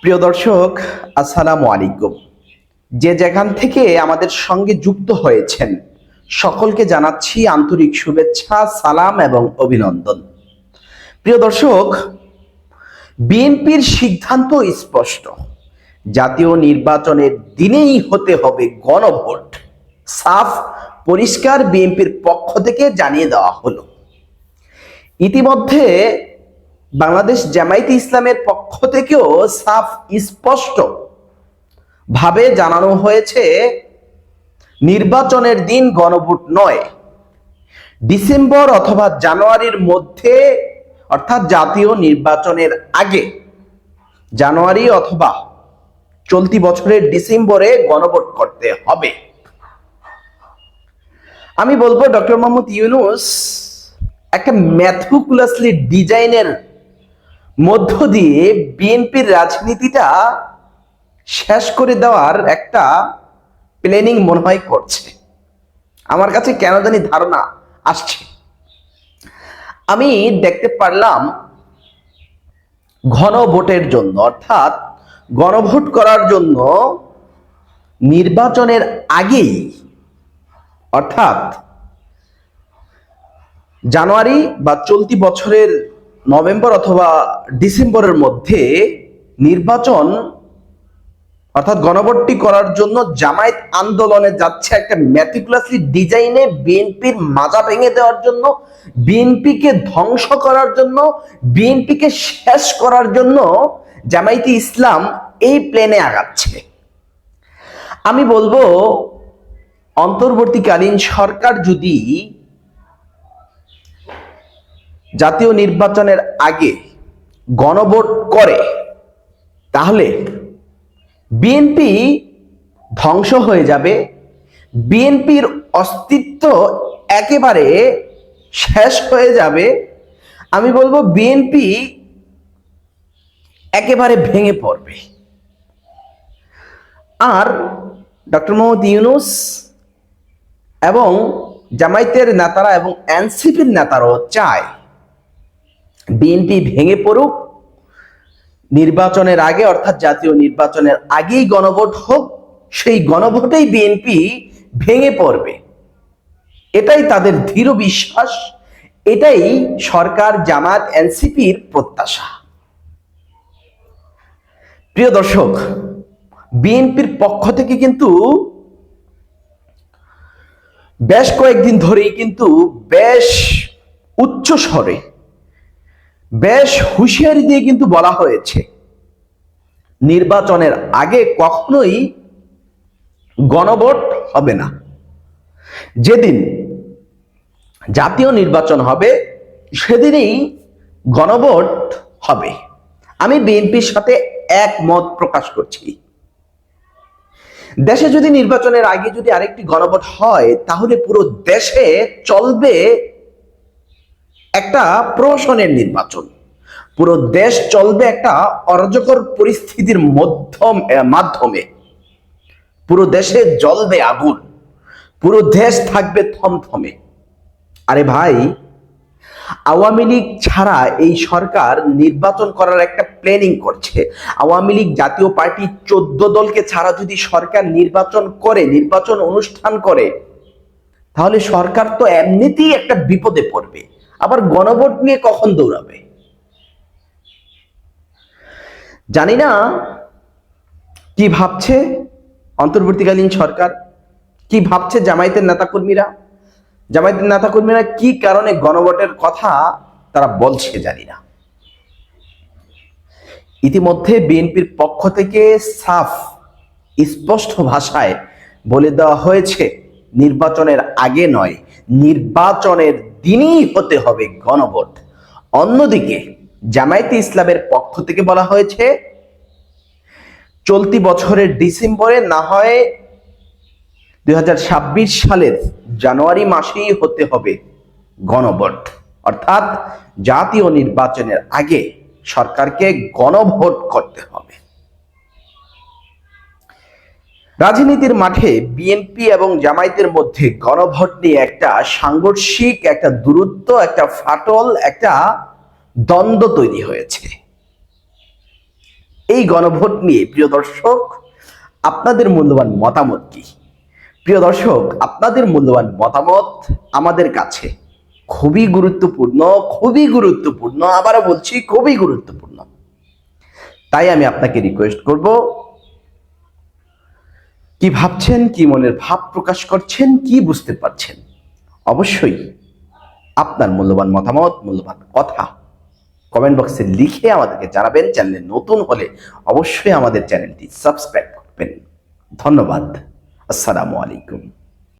প্রিয় দর্শক, আসসালামু আলাইকুম। যে যেখান থেকে আমাদের সঙ্গে যুক্ত হয়েছেন সকলকে জানাচ্ছি আন্তরিক শুভেচ্ছা, সালাম এবং অভিনন্দন। প্রিয় দর্শক, বিএনপির সিদ্ধান্ত স্পষ্ট, জাতীয় নির্বাচনের দিনেই হতে হবে গণভোট। সাফ পরিষ্কার বিএনপির পক্ষ থেকে জানিয়ে দেওয়া হলো। ইতিমধ্যে বাংলাদেশ জামায়াতে ইসলামের পক্ষ থেকেও সাফ স্পষ্ট ভাবে জানানো হয়েছে, নির্বাচনের দিন গণভোট নয়, ডিসেম্বর অথবা জানুয়ারির মধ্যে, অর্থাৎ জাতীয় নির্বাচনের আগে জানুয়ারি অথবা চলতি বছরের ডিসেম্বরে গণভোট করতে হবে। আমি বলবো ডক্টর মোহাম্মদ ইউনূস একটা ম্যাথুকুলাসলি ডিজাইনের মধ্য দিয়ে বিএনপির রাজনীতিটা শেষ করে দেওয়ার একটা প্ল্যানিং মনে হয় করছে। আমার কাছে কেন জানি ধারণা আসছে। আমি দেখতে পারলাম গণভোটের জন্য, অর্থাৎ গণভোট করার জন্য নির্বাচনের আগেই, অর্থাৎ জানুয়ারি বা চলতি বছরের নভেম্বর অথবা ডিসেম্বরের মধ্যে নির্বাচন অর্থাৎ গণভোটটি করার জন্য জামায়াত আন্দোলনে যাচ্ছে একটা ম্যাটিকুলাসলি ডিজাইনে, বিএনপির মাজা ভেঙে দেওয়ার জন্য, বিএনপিকে ধ্বংস করার জন্য, বিএনপিকে শেষ করার জন্য জামায়াতে ইসলাম এই প্ল্যানে আগাচ্ছে। আমি বলবো অন্তর্বর্তীকালীন সরকার যদি জাতীয় নির্বাচনের আগে গণভোট করে তাহলে বিএনপি ধ্বংস হয়ে যাবে, বিএনপির অস্তিত্ব একেবারে শেষ হয়ে যাবে। আমি বলবো বিএনপি একেবারে ভেঙে পড়বে। আর ডক্টর মোহাম্মদ ইউনূস এবং জামায়াতের নেতারা এবং এনসিপির নেতারাও চায় বিএনপি ভেঙে পড়ুক, নির্বাচনের আগে অর্থাৎ জাতীয় নির্বাচনের আগেই গণভোট হোক, সেই গণভোটেই বিএনপি ভেঙে পড়বে। এটাই তাদের দৃঢ় বিশ্বাস, এটাই সরকার, জামায়াত, এনসিপির প্রত্যাশা। প্রিয় দর্শক, বিএনপির পক্ষ থেকে কিন্তু বেশ কয়েকদিন ধরেই কিন্তু বেশ উচ্চ স্বরে, বেশ হুঁশিয়ারি দিয়ে কিন্তু বলা হয়েছে নির্বাচনের আগে কখনোই গণভোট হবে না। যেদিন জাতীয় নির্বাচন হবে সেদিনই গণভোট হবে। আমি বিএনপির সাথে একমত প্রকাশ করছি। দেশে যদি নির্বাচনের আগে যদি আরেকটি গণভোট হয় তাহলে পুরো দেশে চলবে একটা প্রহসনের নির্বাচন, পুরো দেশ চলবে একটা অরাজকর পরিস্থিতির মাধ্যমে, পুরো দেশে জ্বলবে আগুন, পুরো দেশ থাকবে থমথমে। আরে ভাই, আওয়ামী লীগ ছাড়া এই সরকার নির্বাচন করার একটা প্ল্যানিং করছে। আওয়ামী লীগ জাতীয় পার্টি 14 দলকে ছাড়া যদি সরকার নির্বাচন করে, নির্বাচন অনুষ্ঠান করে, তাহলে সরকার তো এমনিতেই একটা বিপদে পড়বে। আবার গণভোট নিয়ে কখন দৌড়াবে জানি না। কি ভাবছে অন্তর্বর্তীকালীন সরকার, কি ভাবছে জামায়াতের নেতাকর্মীরা কি কারণে গণভোটের কথা তারা বলছে জানি না। ইতিমধ্যে বিএনপির পক্ষ থেকে সাফ স্পষ্ট ভাষায় বলে দেওয়া হয়েছে, নির্বাচনের আগে নয়, নির্বাচনের দিনই হতে হবে গণভোট। অন্যদিকে জামায়াতে ইসলামের পক্ষ থেকে বলা হয়েছে চলতি বছরের ডিসেম্বরে না হয় 2026 সালের জানুয়ারি মাসেই হতে হবে গণভোট, অর্থাৎ জাতীয় নির্বাচনের আগে সরকারকে গণভোট করতে হবে। রাজনীতির মাঠে বিএনপি এবং জামায়াতের মধ্যে গণভোট নিয়ে একটা সাংঘর্ষিক, একটা দূরত্ব, একটা ফাটল, একটা দ্বন্দ্ব তৈরি হয়েছে। এই গণভোট নিয়ে প্রিয় দর্শক আপনাদের মূল্যবান মতামত কি? প্রিয় দর্শক, আপনাদের মূল্যবান মতামত আমাদের কাছে খুবই গুরুত্বপূর্ণ, খুবই গুরুত্বপূর্ণ, আবারও বলছি খুবই গুরুত্বপূর্ণ। তাই আমি আপনাকে রিকোয়েস্ট করব, কি ভাবছেন, কি মনের ভাব প্রকাশ করছেন, কি বুঝতে পারছেন, অবশ্যই আপনার মূল্যবান মতামত, মূল্যবান কথা কমেন্ট বক্সে লিখে আমাদেরকে জানাবেন। চ্যানেলে নতুন হলে অবশ্যই আমাদের চ্যানেলটি সাবস্ক্রাইব করবেন। ধন্যবাদ। আসসালামু আলাইকুম।